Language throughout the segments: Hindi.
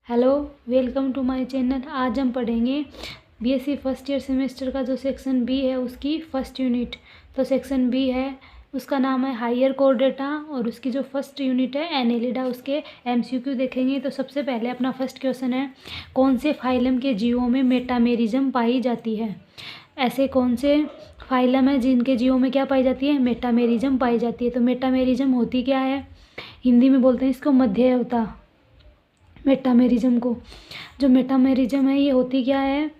Hello, welcome to my channel. आज हम पढ़ेंगे बीएससी फर्स्ट ईयर सेमेस्टर का जो सेक्शन बी है उसकी फर्स्ट यूनिट। तो सेक्शन बी है, उसका नाम है हायर कोर डेटा और उसकी जो फर्स्ट यूनिट है एनेलिडा। उसके एमसीक्यू देखेंगे। तो सबसे पहले अपना फर्स्ट क्वेश्चन है, कौन से फाइलम के जीवों में मेटामेरिज्म पाई जाती है। ऐसे कौन से फाइलम है जिनके जीवों में क्या पाई जाती है, मेटामेरिज्म पाई जाती है। तो मेटामेरिज्म होती क्या है, हिंदी में बोलते हैं इसको मध्ययुगता। मेटामेरिज्म को, जो मेटामेरिज्म है ये होती क्या है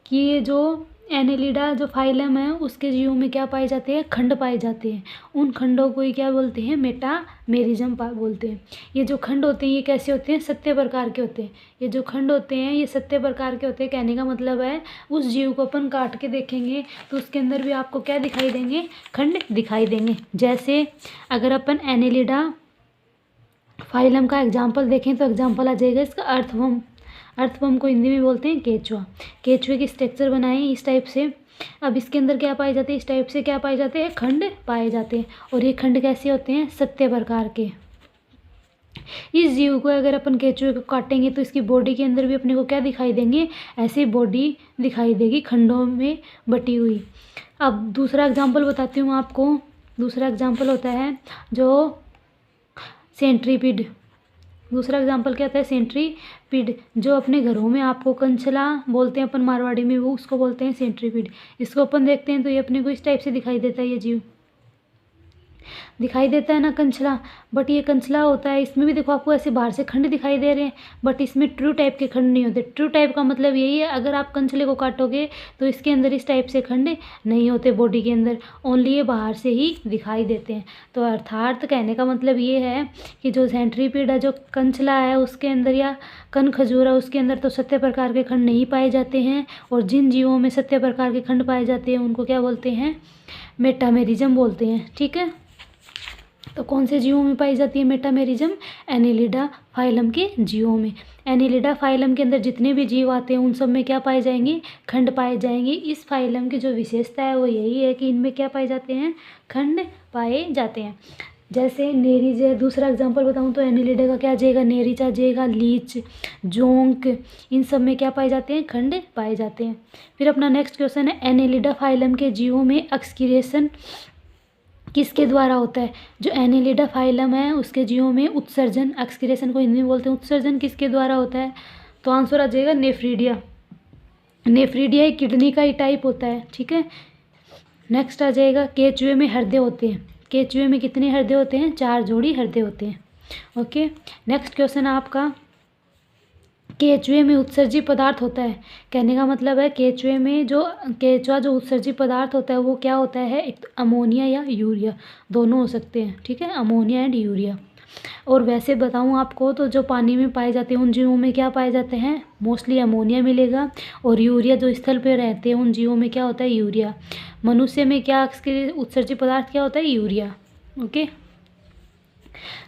कि ये जो एनेलिडा जो फाइलम है उसके जीवों में क्या पाए जाते हैं, खंड पाए जाते हैं। उन खंडों को ही क्या बोलते हैं, मेटामेरिज्म बोलते हैं। ये जो खंड होते हैं ये कैसे होते हैं, 7 प्रकार के होते हैं। ये जो खंड होते हैं ये 7 प्रकार के होते हैं। कहने का मतलब है उस जीव को अपन काट के देखेंगे तो उसके अंदर भी आपको क्या दिखाई देंगे, खंड दिखाई देंगे। जैसे अगर अपन एनेलिडा फाइलम का एग्जाम्पल देखें तो एग्जाम्पल आ जाएगा इसका अर्थवर्म। अर्थवर्म को हिंदी में बोलते हैं केचुआ। केचुए की स्ट्रक्चर बनाए इस टाइप से। अब इसके अंदर क्या पाए जाते हैं, इस टाइप से क्या पाए जाते हैं, खंड पाए जाते हैं। और ये खंड कैसे होते हैं, 7 प्रकार के। इस जीव को अगर अपन केचुए को काटेंगे तो इसकी बॉडी के अंदर भी अपने को क्या दिखाई देंगे, ऐसी बॉडी दिखाई देगी खंडों में बटी हुई। अब दूसरा एग्जाम्पल बताती हूँ आपको। दूसरा एग्जाम्पल होता है जो सेंट्रीपिड। दूसरा एग्जाम्पल क्या होता है, सेंट्रीपिड। जो अपने घरों में आपको कंचला बोलते हैं अपन मारवाड़ी में, वो उसको बोलते हैं सेंट्रीपिड। इसको अपन देखते हैं तो ये अपने को इस टाइप से दिखाई देता है। ये जीव दिखाई देता है ना, कंचला। बट ये कंचला होता है, इसमें भी देखो आपको ऐसे बाहर से खंड दिखाई दे रहे हैं, बट इसमें ट्रू टाइप के खंड नहीं होते। ट्रू टाइप का मतलब यही है, अगर आप कंचले को काटोगे तो इसके अंदर इस टाइप से खंड नहीं होते बॉडी के अंदर, ओनली ये बाहर से ही दिखाई देते हैं। तो अर्थात कहने का मतलब ये है कि जो सेंट्रीपिड है, जो कंचला है, उसके अंदर या कन खजूर है उसके अंदर तो 7 प्रकार के खंड नहीं पाए जाते हैं। और जिन जीवों में 7 प्रकार के खंड पाए जाते हैं उनको क्या बोलते हैं, मेटामेरिज्म बोलते हैं। ठीक है, तो कौन से जीवों में पाई जाती है मेटामेरिज्म, एनेलिडा फाइलम के जीवों में। एनेलिडा फाइलम के अंदर जितने भी जीव आते हैं उन सब में क्या पाए जाएंगे, खंड पाए जाएंगे। इस फाइलम की जो विशेषता है वो यही है कि इनमें क्या पाए जाते हैं, खंड पाए जाते हैं। जैसे नेरीज है, दूसरा एग्जांपल बताऊं तो एनेलिडा का क्या आ जाएगा, नेरीज आ जाएगा, लीच, जोंक, इन सब में क्या पाए जाते हैं, खंड पाए जाते हैं। फिर अपना नेक्स्ट क्वेश्चन है, एनेलिडा फाइलम के जीवों में एक्सक्रीशन किसके द्वारा होता है। जो एनेलिडा फाइलम है उसके जीवों में उत्सर्जन, एक्सक्रीशन को हिंदी में बोलते हैं, उत्सर्जन किसके द्वारा होता है। तो आंसर आ जाएगा नेफ्रीडिया। नेफ्रीडिया एक किडनी का ही टाइप होता है। ठीक है, नेक्स्ट आ जाएगा, केचुए में हृदय होते हैं। केचुए में कितने हृदय होते हैं, 4 जोड़ी हृदय होते हैं। ओके, नेक्स्ट क्वेश्चन है आपका, केचुए में उत्सर्जी पदार्थ होता है। कहने का मतलब है केचुए में जो केचुआ जो उत्सर्जी पदार्थ होता है वो क्या होता है, एक तो अमोनिया या यूरिया, दोनों हो सकते हैं। ठीक है, अमोनिया एंड यूरिया। और वैसे बताऊं आपको तो जो पानी में पाए जाते हैं उन जीवों में क्या पाए जाते हैं, मोस्टली अमोनिया मिलेगा। और यूरिया जो स्थल पर रहते हैं उन जीवों में क्या होता है, यूरिया। मनुष्य में क्या उत्सर्जी पदार्थ क्या होता है, यूरिया। ओके,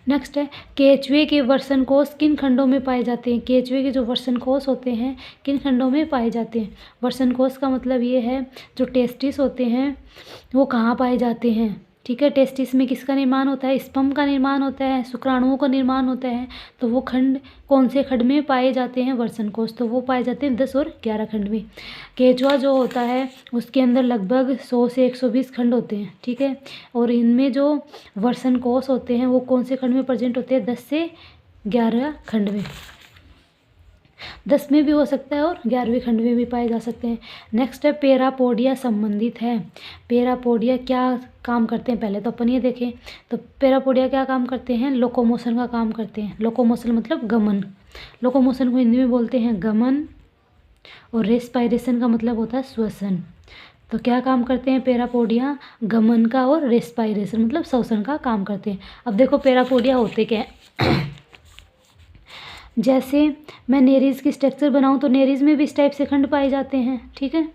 नेक्स्ट है, केचुए के वर्सन कोष किन खंडों में पाए जाते हैं। केचुए के जो वर्सन कोष होते हैं किन खंडों में पाए जाते हैं। वर्सन कोष का मतलब ये है जो टेस्टिस होते हैं वो कहाँ पाए जाते हैं। ठीक है, टेस्टिस में किसका निर्माण होता है, स्पर्म का निर्माण होता है, शुक्राणुओं का निर्माण होता है। तो वो खंड कौन से खंड में पाए जाते हैं, वर्सन कोष, तो वो पाए जाते हैं 10 और 11 खंड में। केचुआ जो होता है उसके अंदर लगभग 100 से 120 खंड होते हैं। ठीक है, और इनमें जो वर्सन कोष होते हैं वो कौन से खंड में प्रेजेंट होते हैं, 10 से 11 खंड में। 10 में भी हो सकता है और 11वें खंड में भी पाए जा सकते हैं। नेक्स्ट है, पेरापोडिया संबंधित है। पेरापोडिया क्या काम करते हैं, पहले तो अपन ये देखें। तो पेरापोडिया क्या काम करते हैं, लोकोमोशन का काम करते हैं। लोकोमोशन मतलब गमन। लोकोमोशन को हिंदी में बोलते हैं गमन। और रेस्पायरेशन का मतलब होता है श्वसन। तो क्या काम करते हैं पेरापोडिया, गमन का और रेस्पायरेशन मतलब श्वसन का काम करते हैं। अब देखो पेरापोडिया होते क्या है जैसे मैं नेरीज की स्ट्रक्चर बनाऊं तो नेरीज में भी इस टाइप से खंड पाए जाते हैं। ठीक है,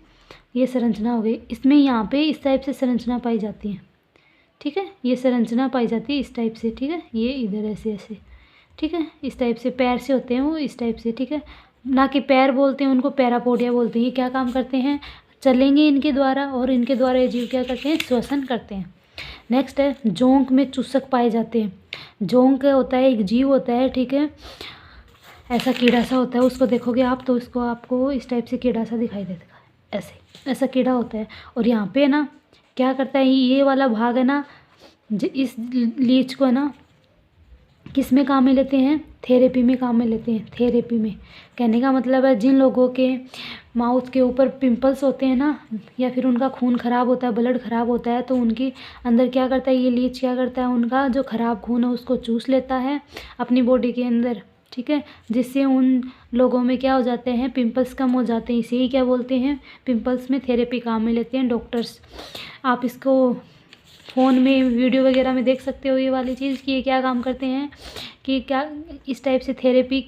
ये संरचना हो गई, इसमें यहाँ पे इस टाइप से संरचना पाई जाती है। ठीक है, ये संरचना पाई जाती है इस टाइप से। ठीक है, ये इधर ऐसे ऐसे। ठीक है, इस टाइप से पैर से होते हैं वो, इस टाइप से। ठीक है, ना कि पैर बोलते हैं उनको, पैरापोडिया बोलते हैं। ये क्या काम करते हैं, चलेंगे इनके द्वारा और इनके द्वारा ये जीव क्या करते हैं, श्वसन करते हैं। नेक्स्ट है, जोंक में चूसक पाए जाते हैं। जोंक होता है एक जीव होता है। ठीक है, ऐसा कीड़ा सा होता है, उसको देखोगे आप तो उसको आपको इस टाइप से कीड़ा सा दिखाई देता है, ऐसे ऐसा कीड़ा होता है। और यहाँ पे ना क्या करता है, ये वाला भाग है ना, इस लीच को है ना किस में काम में लेते हैं, थेरेपी में काम में लेते हैं। थेरेपी में कहने का मतलब है जिन लोगों के माउथ के ऊपर पिंपल्स होते हैं ना, या फिर उनका खून ख़राब होता है, ब्लड ख़राब होता है, तो उनके अंदर क्या करता है ये लीच, क्या करता है उनका जो ख़राब खून है उसको चूस लेता है अपनी बॉडी के अंदर, ठीक है, जिससे उन लोगों में क्या हो जाते हैं, पिंपल्स कम हो जाते हैं। इसे ही क्या बोलते हैं, पिंपल्स में थेरेपी काम में लेते हैं डॉक्टर्स। आप इसको फ़ोन में वीडियो वगैरह में देख सकते हो ये वाली चीज़ कि ये क्या काम करते हैं, कि क्या इस टाइप से थेरेपी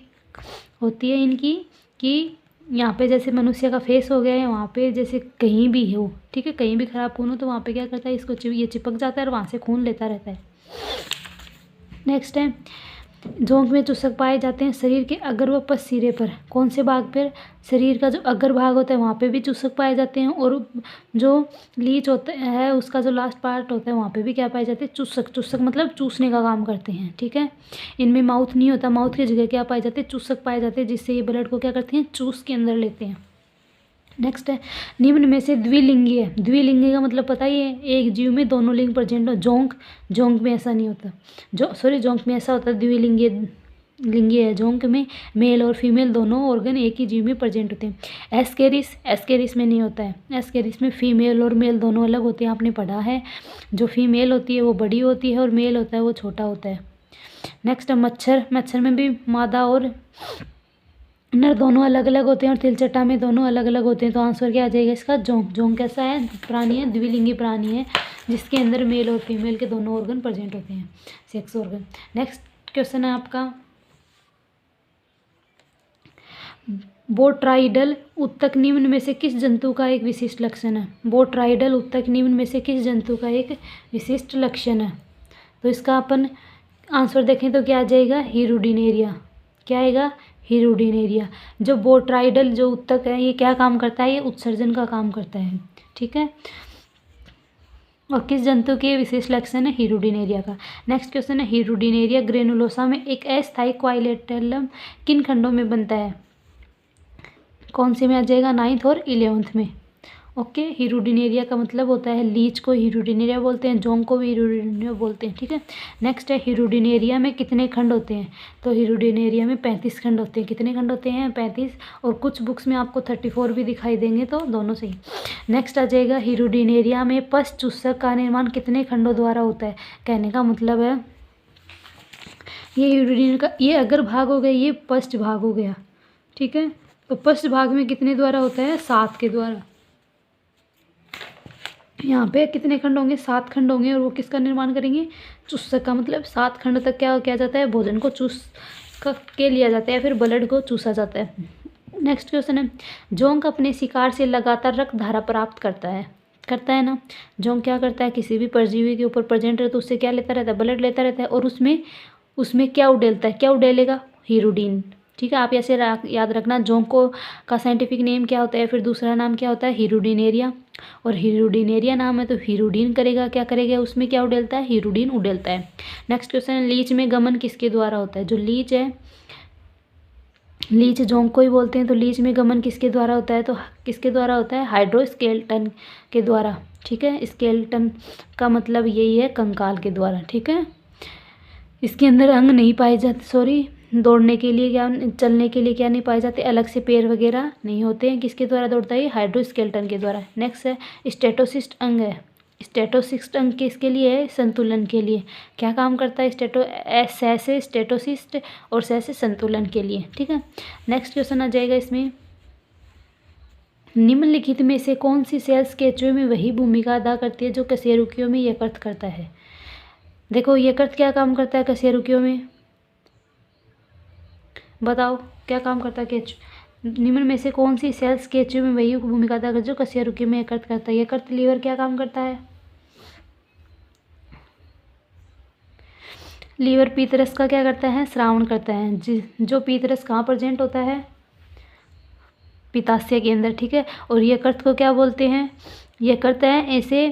होती है इनकी, कि यहाँ पे जैसे मनुष्य का फेस हो गया है, वहाँ पे जैसे कहीं भी हो, ठीक है, कहीं भी ख़राब खून हो तो वहाँ पे क्या करता है, इसको ये चिपक जाता है और वहाँ से खून लेता रहता है। नेक्स्ट है, जोंक में चूसक पाए जाते हैं शरीर के अग्र व पश्च सिरे पर। कौन से भाग पर, शरीर का जो अग्र भाग होता है वहाँ पे भी चूसक पाए जाते हैं, और जो लीच होता है उसका जो लास्ट पार्ट होता है वहाँ पे भी क्या पाए जाते हैं, चूसक। चूसक मतलब चूसने का काम करते हैं, ठीक है। इनमें माउथ नहीं होता, माउथ की जगह क्या पाए जाते हैं, चूसक पाए जाते हैं, जिससे ये ब्लड को क्या करते हैं, चूस के अंदर लेते हैं। नेक्स्ट है, निम्न में से द्विलिंगी है। द्विलिंगी का मतलब पता ही है, एक जीव में दोनों लिंग प्रेजेंट हो। जोंक, जोंक में ऐसा नहीं होता, जोंक में ऐसा होता है, द्विलिंगी लिंगी है। जोंक में मेल और फीमेल दोनों ऑर्गन एक ही जीव में प्रेजेंट होते हैं। एस्केरिस में नहीं होता है। एस्केरिस में फीमेल और मेल दोनों अलग होते हैं, आपने पढ़ा है। जो फीमेल होती है वो बड़ी होती है और मेल होता है वो छोटा होता है। नेक्स्ट है मच्छर। मच्छर में भी मादा और नर दोनों अलग अलग होते हैं, और तिलचट्टा में दोनों अलग अलग होते हैं। तो आंसर क्या आ जाएगा इसका, जोंक। जोंक कैसा है, प्राणी है, द्विलिंगी प्राणी है, जिसके अंदर मेल और फीमेल के दोनों ऑर्गन प्रेजेंट होते हैं, सेक्स ऑर्गन। नेक्स्ट क्वेश्चन है आपका, बोट्राइडल उत्तक निम्न में से किस जंतु का एक विशिष्ट लक्षण है। बोट्राइडल उत्तक निम्न में से किस जंतु का एक विशिष्ट लक्षण है। तो इसका अपन आंसर देखें तो क्या आ जाएगा, हिरुडिनेरिया। क्या आएगा, हिरुडिनेरिया। जो बोट्राइडल जो उत्तक है ये क्या काम करता है, ये उत्सर्जन का काम करता है, ठीक है। और किस जंतु के विशेष लक्षण है, हिरुडिनेरिया का। नेक्स्ट क्वेश्चन है, हिरुडिनेरिया ग्रेनुलोसा में एक अस्थायी क्वाइलेटेलम किन खंडों में बनता है। कौन से में आ जाएगा, 9th और 11th में। ओके, हिरुडिनेरिया का मतलब होता है, लीच को हिरुडिनेरिया बोलते हैं, जोंक को भी हिरुडिनेरिया बोलते हैं, ठीक है। नेक्स्ट है, हिरुडिनेरिया में कितने खंड होते हैं। तो हिरुडिनेरिया में 35 खंड होते हैं। कितने खंड होते हैं, 35, और कुछ बुक्स में आपको 34 भी दिखाई देंगे, तो दोनों सही। नेक्स्ट आ जाएगा, हिरुडिनेरिया में पश्च चूसक का निर्माण कितने खंडों द्वारा होता है। कहने का मतलब है ये हिरुडिनेरिया का ये अग्र भाग हो गया, ये पश्च भाग हो गया, ठीक है। तो पश्च भाग में कितने द्वारा होता है, 7 के द्वारा। यहाँ पे कितने खंड होंगे, 7 खंड होंगे, और वो किसका निर्माण करेंगे, चूसक का। मतलब 7 खंड तक क्या किया जाता है, भोजन को चूस के लिया जाता है, फिर ब्लड को चूसा जाता है। नेक्स्ट क्वेश्चन है, जोंक अपने शिकार से लगातार रक्त धारा प्राप्त करता है ना। जोंक क्या करता है, किसी भी परजीवी के ऊपर प्रेजेंट है तो उससे क्या लेता रहता है, ब्लड लेता रहता है, और उसमें क्या उडेलता है, क्या उडेलेगा, हीरोडीन, ठीक है। आप ऐसे याद रखना, जोंक का साइंटिफिक नेम क्या होता है, फिर दूसरा नाम क्या होता है, हिरुडिनेरिया। और हिरुडिनेरिया नाम है तो हिरुडीन करेगा, क्या करेगा, उसमें क्या उडेलता है, हिरुडीन उडेलता है। नेक्स्ट क्वेश्चन है, लीच में गमन किसके द्वारा होता है। जो लीच है, लीच जोंक को ही बोलते हैं, तो लीच में गमन किसके द्वारा होता है, तो किसके द्वारा होता है, हाइड्रोस्केलेटन के द्वारा, ठीक है। स्केलेटन का मतलब यही है, कंकाल के द्वारा, ठीक है। इसके अंदर अंग नहीं पाए जाते, दौड़ने के लिए क्या, चलने के लिए क्या नहीं पाए जाते, अलग से पैर वगैरह नहीं होते हैं। किसके द्वारा दौड़ता है, हाइड्रोस्केलेटन के द्वारा। नेक्स्ट है, स्टेटोसिस्ट अंग है। स्टेटोसिस्ट अंग किसके लिए है, संतुलन के लिए। क्या काम करता है, से स्टेटोसिस्ट और से संतुलन के लिए, ठीक है। नेक्स्ट क्वेश्चन आ जाएगा इसमें, निम्नलिखित में से कौन सी सेल्स केंचुए में वही भूमिका अदा करती है जो कशेरुकियों में यकृत करता है। देखो यकृत क्या काम करता है कशेरुकियों में, बताओ क्या काम करता है केंचुए। निम्न में से कौन सी सेल्स केंचुए में वही भूमिका अदा करती है जो कशेरुकियों में यकृत करता है। यकृत लीवर क्या काम करता है, लीवर पीतरस का क्या करता है, श्रावण करता है। जो पीतरस कहाँ प्रेजेंट होता है, पित्ताशय के अंदर, ठीक है। और यकृत को क्या बोलते हैं, यकृत है ऐसे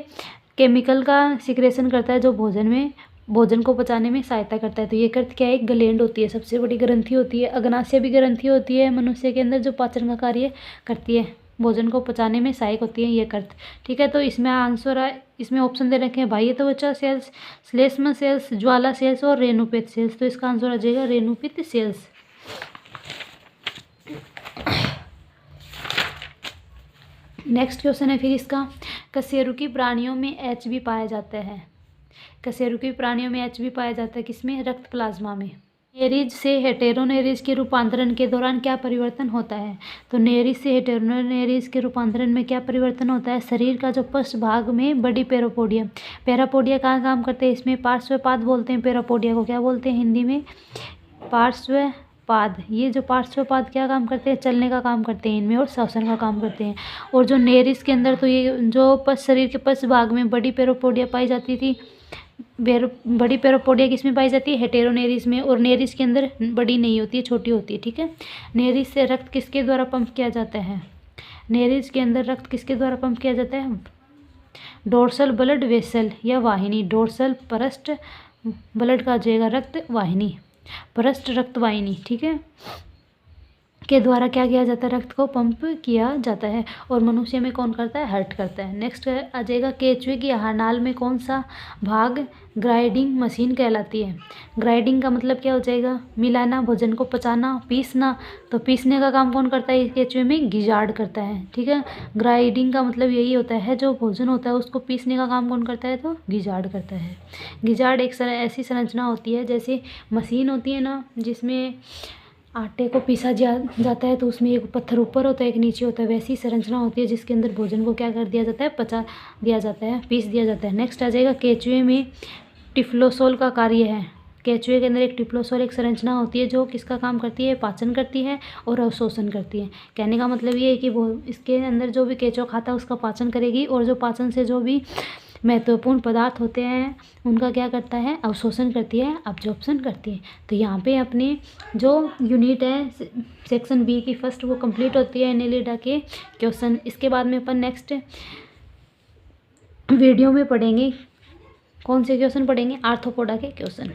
केमिकल का सिक्रेशन करता है जो भोजन में भोजन को पचाने में सहायता करता है। तो ये कृत क्या है, एक ग्लैंड होती है, सबसे बड़ी ग्रंथि होती है। अग्नाशय भी ग्रंथि होती है मनुष्य के अंदर, जो पाचन का कार्य करती है, भोजन को पचाने में सहायक होती है ये कृत। ठीक है, तो इसमें आंसर है, इसमें ऑप्शन दे रखे हैं बाह्य त्वचा सेल्स, श्लेष्म सेल्स, ज्वाला सेल्स और रेणुपित सेल्स। तो इसका आंसर आ जाएगा रेणुपित सेल्स। नेक्स्ट क्वेश्चन है फिर इसका, कशेरुकी प्राणियों में एचबी पाया जाता है। कशेरुकी प्राणियों में एचबी पाया जाता है किसमें, रक्त प्लाज्मा में। नेरिज से हेटेरोनेरिज के रूपांतरण के दौरान क्या परिवर्तन होता है। तो नेरिज से हेटेरोनेरिज के रूपांतरण में क्या परिवर्तन होता है, शरीर का जो पृष्ठ भाग में बड़ी पैरापोडिया, पैरापोडिया कहाँ काम करते हैं, इसमें पार्श्वपाद बोलते हैं पैरापोडिया को, क्या बोलते हैं हिंदी में, पार्श्वपाद। ये जो पार्श्वपाद क्या काम करते हैं, चलने का काम करते हैं इनमें और श्वसन का काम करते हैं। और जो नेरिज के अंदर, तो ये जो शरीर के पृष्ठ भाग में बड़ी पैरापोडिया पाई जाती थी, बड़ी पैरापोडिया किसमें पाई जाती है, हेटेरोनेरिज में। और नेरिज के अंदर बड़ी नहीं होती है, छोटी होती है। ठीक है, नेरिज से रक्त किसके द्वारा पंप किया जाता है, नेरिज के अंदर रक्त किसके द्वारा पंप किया जाता है, डोर्सल ब्लड वेसल या वाहिनी, डोर्सल पृष्ठ ब्लड का जाएगा रक्त वाहिनी, पृष्ठ रक्त वाहिनी। ठीक है, के द्वारा क्या किया जाता है, रक्त को पंप किया जाता है। और मनुष्य में कौन करता है, हार्ट करता है। नेक्स्ट आ जाएगा, केचुए की आहार नाल में कौन सा भाग ग्राइंडिंग मशीन कहलाती है। ग्राइंडिंग का मतलब क्या हो जाएगा, मिलाना, भोजन को पचाना, पीसना। तो पीसने का काम कौन करता है, केचुए में गिजार्ड करता है। ठीक है, ग्राइंडिंग का मतलब यही होता है, जो भोजन होता है उसको पीसने का काम कौन करता है, तो गिजार्ड करता है। गिजार्ड एक ऐसी संरचना होती है, जैसे मशीन होती है ना, जिसमें आटे को पीसा जाता है, तो उसमें एक पत्थर ऊपर होता है एक नीचे होता है, वैसी संरचना होती है जिसके अंदर भोजन को क्या कर दिया जाता है, पचा दिया जाता है, पीस दिया जाता है। नेक्स्ट आ जाएगा, केचुए में टिफ्लोसोल का कार्य है। केचुए के अंदर एक टिफ्लोसोल एक संरचना होती है जो किसका काम करती है, पाचन करती है और अवशोषण करती है। कहने का मतलब ये है कि वो इसके अंदर जो भी केचुआ खाता है उसका पाचन करेगी, और जो पाचन से जो भी महत्वपूर्ण पदार्थ होते हैं उनका क्या करता है, अवशोषण करती है, अब्जॉर्प्शन करती है। तो यहाँ पे अपने जो यूनिट है सेक्शन बी की फर्स्ट वो कंप्लीट होती है एनेलिडा के क्वेश्चन। इसके बाद में अपन नेक्स्ट वीडियो में पढ़ेंगे, कौन से क्वेश्चन पढ़ेंगे, आर्थ्रोपोडा के क्वेश्चन।